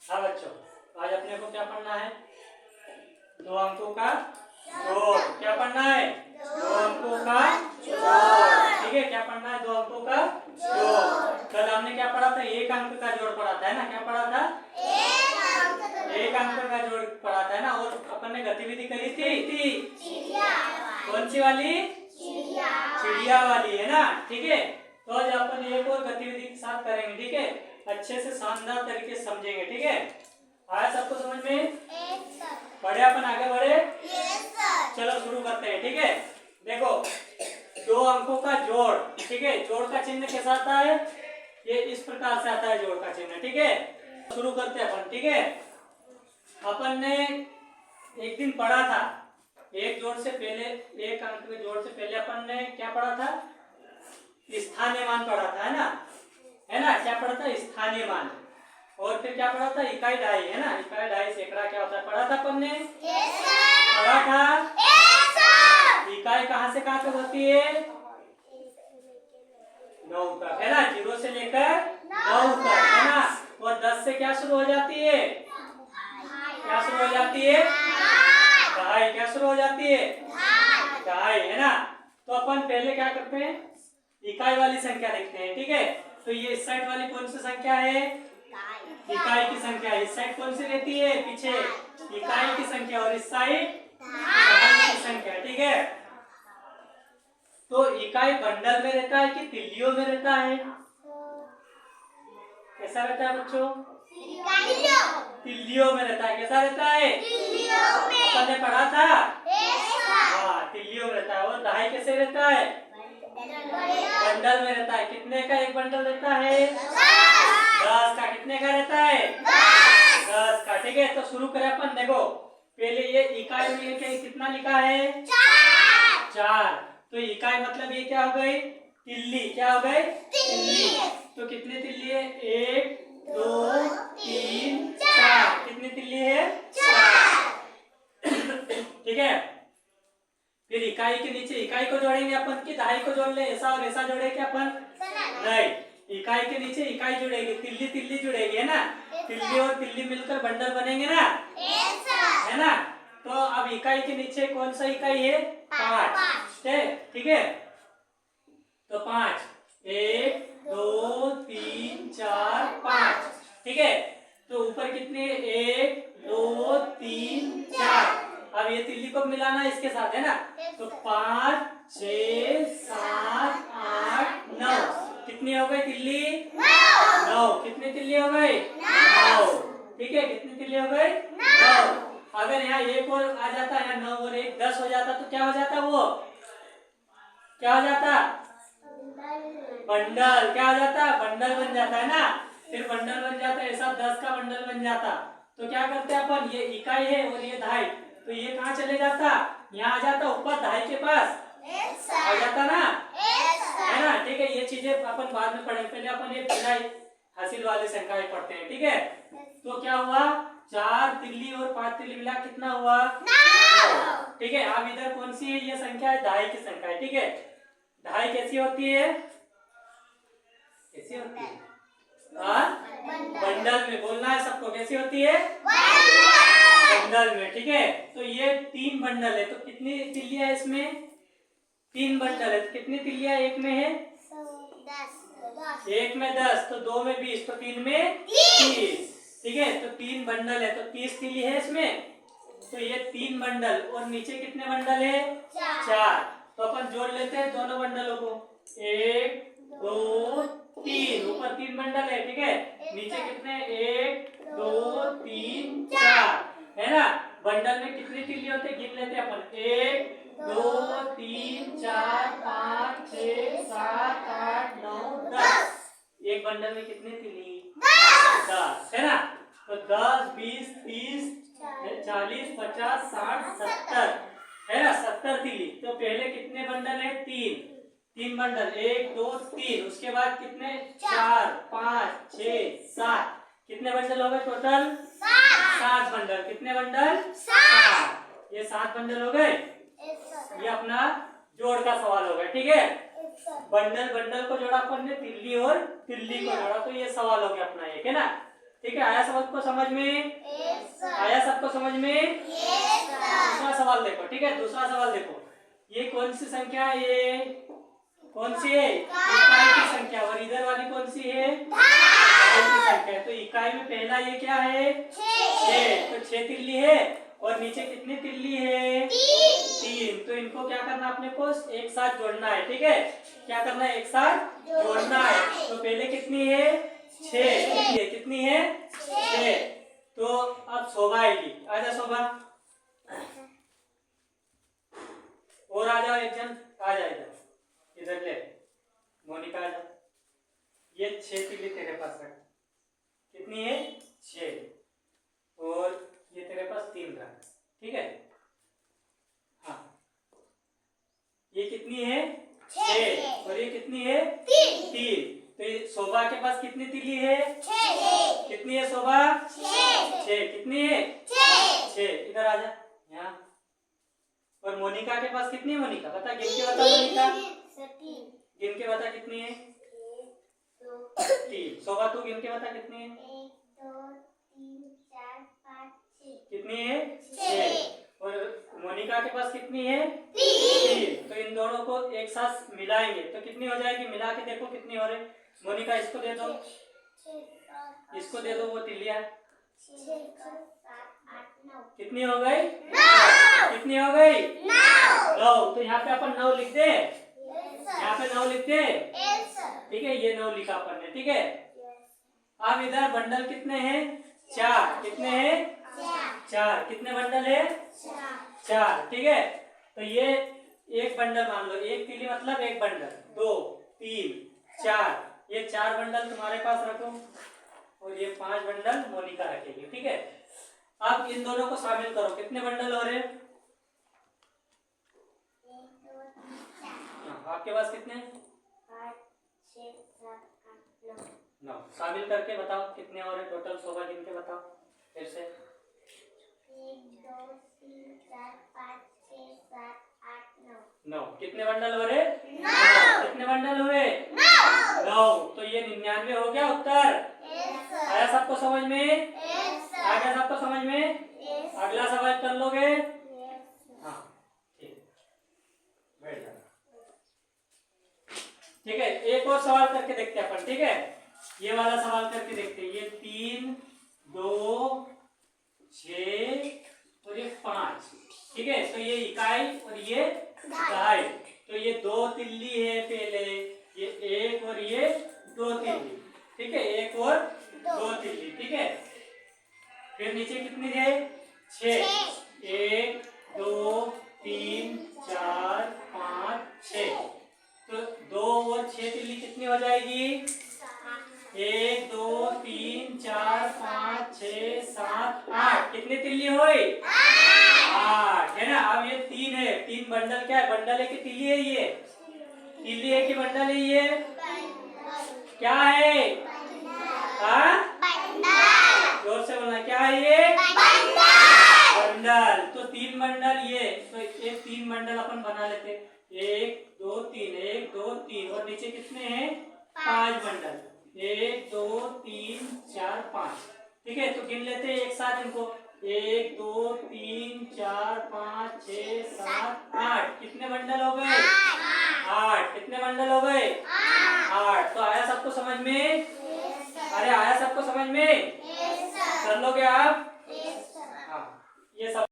हाँ बच्चों, आज अपने को क्या पढ़ना है? दो अंकों का जोड़। क्या पढ़ना है? दो अंकों का जोड़। ठीक है, क्या पढ़ना है? दो अंकों का जोड़। कल हमने क्या पढ़ा था? एक अंक का जोड़ पढ़ा था, है ना? क्या पढ़ा था? एक अंक का जोड़ पढ़ा था, है ना? और अपन ने गतिविधि करी थी कौन सी वाली? चिड़िया वाली, है ना? ठीक है, तो आज अपन एक और गतिविधि के साथ करेंगे। ठीक है, अच्छे से शानदार तरीके से समझेंगे। ठीक है, आया सबको समझ में? बढ़े, अपन आगे बढ़े। चलो शुरू करते हैं। ठीक है, देखो, दो अंकों का जोड़। ठीक है, जोड़ का चिन्ह कैसा आता है? ये इस प्रकार से आता है जोड़ का चिन्ह। ठीक है, शुरू करते हैं अपन। ठीक है, अपन ने एक दिन पढ़ा था, एक जोड़ से पहले, एक अंक के जोड़ से पहले अपन ने क्या पढ़ा था? स्थानीय मान पढ़ा था, है ना? है ना? क्या पढ़ा था? स्थानीय मान। और फिर क्या पढ़ा था? इकाई ढाई, है ना? इकाई ढाई सैकड़ा क्या होता है पढ़ा था अपन ने? पढ़ा था। इकाई कहाँ से कहाँ तक होती है? 9 तक, है ना? 0 से लेकर 9 तक, है ना? और 10 से क्या शुरू हो जाती है? क्या शुरू हो जाती है? ढाई। क्या शुरू हो जाती है? ढाई, है ना? तो अपन पहले क्या करते हैं? इकाई वाली संख्या देखते हैं। ठीक है, तो ये इस साइड वाली कौन सी संख्या है? इकाई की संख्या। इस साइड कौन सी रहती है? पीछे इकाई की संख्या, और इस साइड दहाई की संख्या। ठीक है, तो इकाई बंडल में रहता है कि तिल्लियों में रहता है? कैसा रहता है बच्चों? तिल्लियों में रहता है। कैसा रहता है? अपन ने पढ़ा था। हाँ, तिल्लियों में रहता है। और दहाई कैसे रहता है? बंडल में रहता है। कितने का एक बंडल रहता है? 10 का। कितने का रहता है? 10 का। ठीक है, तो शुरू करें अपन। देखो, पहले ये इकाई में कितना लिखा है? 4। तो इकाई मतलब ये क्या हो गई? तिल्ली। क्या हो गई? तिल्ली। तो कितने तिल्ली है? 1 2 3 4। कितनी तिल्ली है? 4। ठीक है, फिर इकाई के नीचे इकाई को जोड़ेंगे अपन कि दहाई को जोड़ ले? ऐसा और ऐसा जोड़े क्या अपन? नहीं, इकाई के नीचे इकाई जुड़ेगी, तिल्ली तिल्ली जुड़ेगी, है ना? तिल्ली और तिल्ली मिलकर बंडल बनेंगे ना, है ना? तो अब इकाई के नीचे कौन सा इकाई है? 5। ठीक है, तो 5, 1 2 3 4 5। ठीक है, तो ऊपर कितने? 1 2 3 4। अब ये तिल्ली को मिलाना इसके साथ, है ना? तो 5 6 7 8 9। कितनी हो गई तिल्ली? 9। कितनी तिल्ली हो गई? 9। ठीक है, कितनी तिल्ली हो गई? 9। अगर यहाँ एक और आ जाता है, 9 और 1 10 हो जाता, तो क्या हो जाता? वो क्या हो जाता? बंडल। क्या हो जाता? बंडल बन जाता, है ना? फिर बंडल बन जाता है, ऐसा 10 का बंडल बन जाता। तो क्या करते हैं अपन? ये इकाई है और ये दहाई, तो ये कहाँ चले जाता? यहाँ आ जाता, ऊपर दहाई के पास आ जाता ना, है ना? ठीक है, ये चीजें अपन बाद में पढ़ेंगे, पहले अपन ये भिन्नाई हासिल वाली संख्याएं पढ़ते हैं। ठीक है, तो क्या हुआ? 4 तिल्ली और 5 तिल्ली मिला कितना हुआ? 9। ठीक है, अब इधर कौन सी है ये संख्या? है दहाई की संख्या है। ठीक है, दहाई कैसी होती है? कैसी होती है? बंडल में। बोलना है सबको, कैसी होती है? बंडल में। ठीक है, तो ये 3 बंडल है, तो कितनी तिल्लियां इसमें? 3 बंडल है, तो कितनी तिल्लियां एक में है? 1 में 10, तो 2 में 20, तो 3 में 30। ठीक है, तो 3 बंडल है, तो 30 तिल्ली है इसमें। तो ये 3 बंडल, और नीचे कितने बंडल है? 4। तो अपन जोड़ लेते हैं दोनों बंडलों को। 1 2 3। ऊपर 3 बंडल है, ठीक है? नीचे कितने? 1 2 3 4, है ना? बंडल में कितनी तिल्ली होते हैं गिन लेते हैं अपन। 1 2 3 4 5 6 7 8 9 10। एक बंडल में कितनी तिल्ली? 10, है ना? तो 10 20 30 40 50 60 70, है ना? 70 तिल्ली। तो पहले कितने बंडल है? 3 बंडल। 1 2 3। उसके बाद कितने? 4 5 6 7। कितने बंडल हो गए टोटल? 7 बंडल। कितने बंडल? 7। ये 7 बंडल हो गए। ये अपना जोड़ का सवाल हो गया। ठीक है, बंडल बंडल को जोड़ा अपन ने, तिल्ली और तिल्ली को जोड़ा, तो ये सवाल हो गया अपना एक, है ना? ठीक है, आया सबको समझ में? आया सबको समझ में? दूसरा सवाल देखो, ठीक है, दूसरा सवाल देखो। ये कौन सी संख्या है? ये कौन सी है? इकाई की संख्या। और इधर वाली कौन सी है? दहाई की संख्या। तो इकाई में पहला ये क्या है? 6। तो 6 तिल्ली है। और नीचे कितनी तिल्ली है? 3। तो इनको क्या करना अपने को? एक साथ जोड़ना है, ठीक है। क्या करना है? एक साथ जोड़ना है। तो पहले कितनी है? 6। कितनी है? 6। तो अब शोभा आएगी। आजा शोभा, और आ जाओ, एक जन आ जाए इधर ले। मोनिका आ जाओ। ये 6 तिल्ली तेरे पास रख। कितनी है? 6। और ये तेरे पास 3 रख, ठीक है। हाँ, ये कितनी है? 6। और ये कितनी है? 3। तो ये शोभा के पास कितनी तिल्ली है? 6। कितनी है शोभा? 6। कितनी है? 6। इधर आ जा यहाँ। और मोनिका के पास कितनी है? मोनिका बता, गिन के बता। मोनिका गिन के बता कितनी है? 3। शोभा तू गिन के बता कितनी है? 1 2 3 4 5 6। कितनी है? 6। और मोनिका के पास कितनी है? 3। तो इन दोनों को एक साथ मिलाएंगे तो कितनी हो जाएगी? मिला के देखो कितनी हो रही। मोनिका इसको दे दो, इसको दे दो वो तिल्लियां। कितनी हो गई? 9। कितनी हो गई? 9। तो यहाँ पे अपन 9 लिख दे। यहाँ पे 9 लिख दे, ठीक है। ये 9 लिखा अपन ने, ठीक है। अब इधर बंडल कितने हैं? 4। कितने हैं? 4। कितने बंडल है? 4, ठीक है। तो ये एक बंडल मान लो, एक तिल्ली मतलब एक बंडल। 2 3 4, ये 4 बंडल तुम्हारे पास रखो। और ये 5 बंडल मोनिका रखेगी, ठीक है। अब इन दोनों को शामिल करो। कितने बंडल हो रहे? आपके पास कितने? 5 6 7 8 9। शामिल करके बताओ कितने हो रहे टोटल। शोभा गिन के बताओ फिर से। 1 2 3 4 5 6 7 8 9। कितने बंडल हो रहे? 9। कितने बंडल हुए? 9। तो ये 99 हो गया उत्तर। आया सबको समझ में? आ गया सबको समझ में? अगला सवाल कर लोगे? हाँ, ठीक, बैठ जाओ। ठीक है, एक और सवाल करके देखते हैं अपन, ठीक है। ये वाला सवाल करके देखते हैं। ये 3 2 6 और ये 5, ठीक है। तो ये इकाई और ये दहाई। तो ये 2 तिल्ली है पहले, ये 1 और ये 2 तिल्ली, ठीक है। 1 और 2 तिल्ली, ठीक है। फिर नीचे कितनी है? 6। 1 2 3 4 5 6। तो 2 और 6 तिल्ली कितनी हो जाएगी? 1 2 3 4 5 6 7 8। कितनी तिल्ली हुई? 8, है ना। अब ये 3 है। 3 बंडल क्या है? बंडल है कि तिल्ली है? ये तिल्ली है कि बंडल है? ये क्या है? जोर से बोलना, क्या है ये? बंडल। तो 3 बंडल ये, तो ये 3 बंडल अपन बना लेते। 1 2 3 1 2 3। और नीचे कितने हैं? 5 बंडल। 1 2 3 4 5, ठीक है। तो गिन लेते हैं एक साथ इनको। 1 2 3 4 5 6 7 8। कितने बंडल हो गए? 8। कितने बंडल हो गए? 8। तो आया सबको समझ में? अरे आया सबको समझ में? कर लोगे आप? हाँ, ये सब